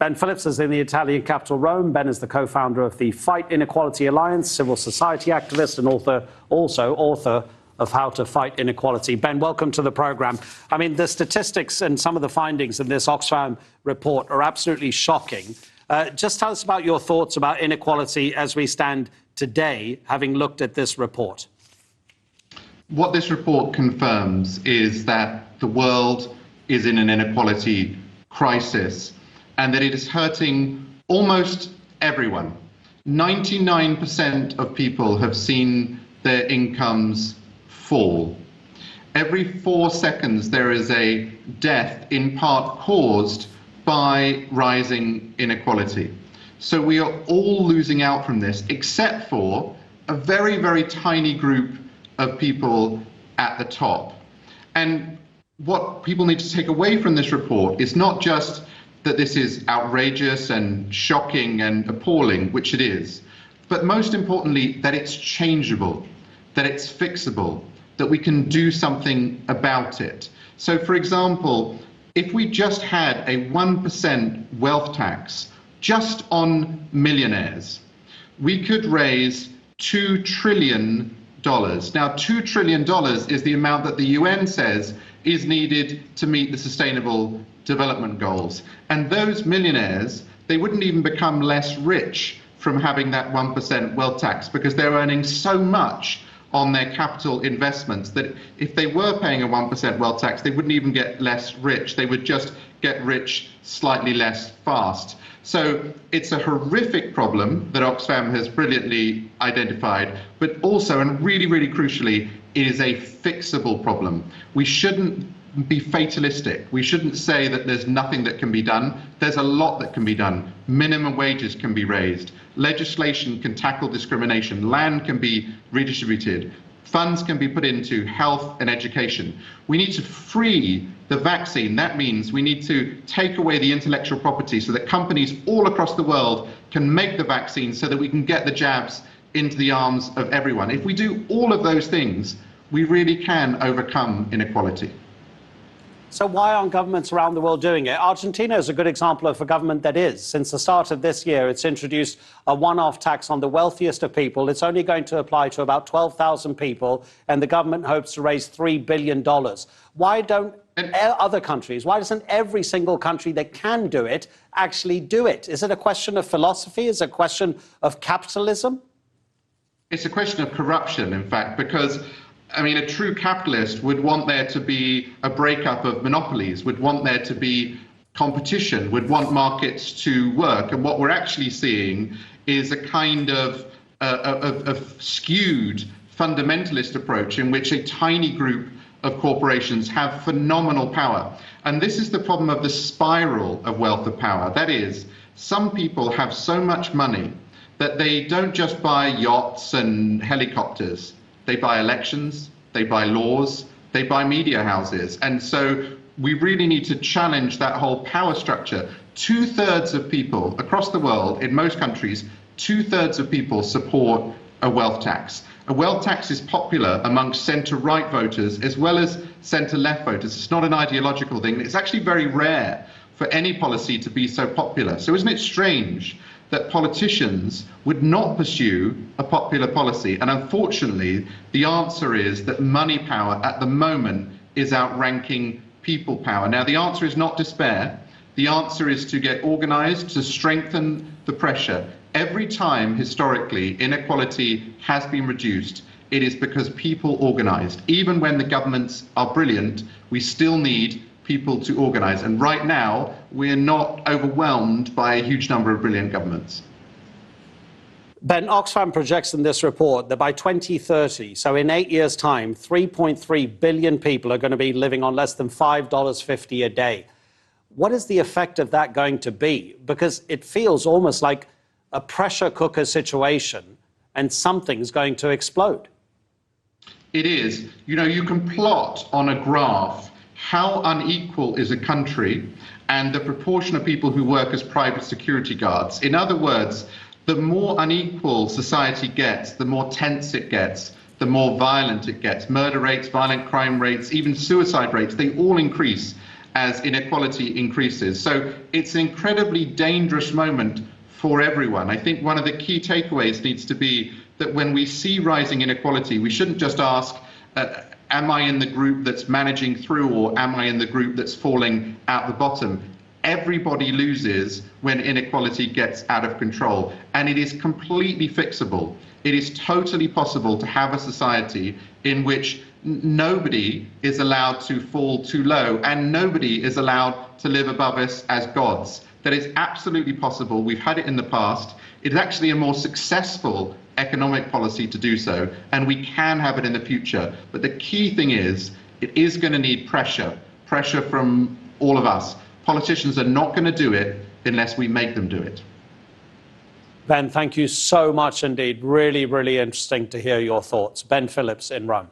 Ben Phillips is in the Italian capital, Rome. Ben is the co-founder of the Fight Inequality Alliance, civil society activist, and also author of How to Fight Inequality. Ben, welcome to the program. I mean, the statistics and some of the findings in this Oxfam report are absolutely shocking. Just tell us about your thoughts about inequality as we stand today, having looked at this report. What this report confirms is that the world is in an inequality crisis and that it is hurting almost everyone. 99% of people have seen their incomes fall. Every 4 seconds there is a death in part caused by rising inequality. So we are all losing out from this, except for a very, very tiny group of people at the top. And what people need to take away from this report is not just that this is outrageous and shocking and appalling, which it is, but most importantly, that it's changeable, that it's fixable, that we can do something about it. So, for example, if we just had a 1% wealth tax just on millionaires, we could raise $2 trillion. Now, $2 trillion is the amount that the UN says is needed to meet the Sustainable Development Goals. And those millionaires, they wouldn't even become less rich from having that 1% wealth tax because they're earning so much on their capital investments that if they were paying a 1% wealth tax, they wouldn't even get less rich. They would just get rich slightly less fast. So it's a horrific problem that Oxfam has brilliantly identified, but also, and really, really crucially, it is a fixable problem. We shouldn't be fatalistic. We shouldn't say that there's nothing that can be done. There's a lot that can be done. Minimum wages can be raised. Legislation can tackle discrimination. Land can be redistributed. Funds can be put into health and education. We need to free the vaccine. That means we need to take away the intellectual property so that companies all across the world can make the vaccine so that we can get the jabs into the arms of everyone. If we do all of those things, we really can overcome inequality. So why aren't governments around the world doing it? Argentina is a good example of a government that is. Since the start of this year, it's introduced a one-off tax on the wealthiest of people. It's only going to apply to about 12,000 people, and the government hopes to raise $3 billion. Why don't other countries, why doesn't every single country that can do it actually do it? Is it a question of philosophy? Is it a question of capitalism? It's a question of corruption, in fact, because I mean, a true capitalist would want there to be a breakup of monopolies, would want there to be competition, would want markets to work. And what we're actually seeing is a kind of skewed fundamentalist approach in which a tiny group of corporations have phenomenal power. And this is the problem of the spiral of wealth of power. That is, some people have so much money that they don't just buy yachts and helicopters. They buy elections, they buy laws, they buy media houses. And so we really need to challenge that whole power structure. 2/3 of people across the world, in most countries, 2/3 of people support a wealth tax. A wealth tax is popular amongst centre-right voters as well as centre-left voters. It's not an ideological thing. It's actually very rare for any policy to be so popular. So isn't it strange that politicians would not pursue a popular policy? And unfortunately, the answer is that money power at the moment is outranking people power. Now, the answer is not despair. The answer is to get organized, to strengthen the pressure. Every time, historically, inequality has been reduced, it is because people organized. Even when the governments are brilliant, we still need people to organize. And right now, we're not overwhelmed by a huge number of brilliant governments. Ben, Oxfam projects in this report that by 2030, so in 8 years' time, 3.3 billion people are going to be living on less than $5.50 a day. What is the effect of that going to be? Because it feels almost like a pressure cooker situation and something's going to explode. It is. You know, you can plot on a graph how unequal is a country and the proportion of people who work as private security guards. In other words, the more unequal society gets, the more tense it gets, the more violent it gets. Murder rates, violent crime rates, even suicide rates, they all increase as inequality increases. So it's an incredibly dangerous moment for everyone. I think one of the key takeaways needs to be that when we see rising inequality, we shouldn't just ask, am I in the group that's managing through, or am I in the group that's falling out the bottom? Everybody loses when inequality gets out of control, and it is completely fixable. It is totally possible to have a society in which nobody is allowed to fall too low and nobody is allowed to live above us as gods. That is absolutely possible. We've had it in the past. It is actually a more successful economic policy to do so, and we can have it in the future. But the key thing is, it is going to need pressure from all of us. Politicians are not going to do it unless we make them do it. Ben, thank you so much indeed. Really, really interesting to hear your thoughts. Ben Phillips in Rome.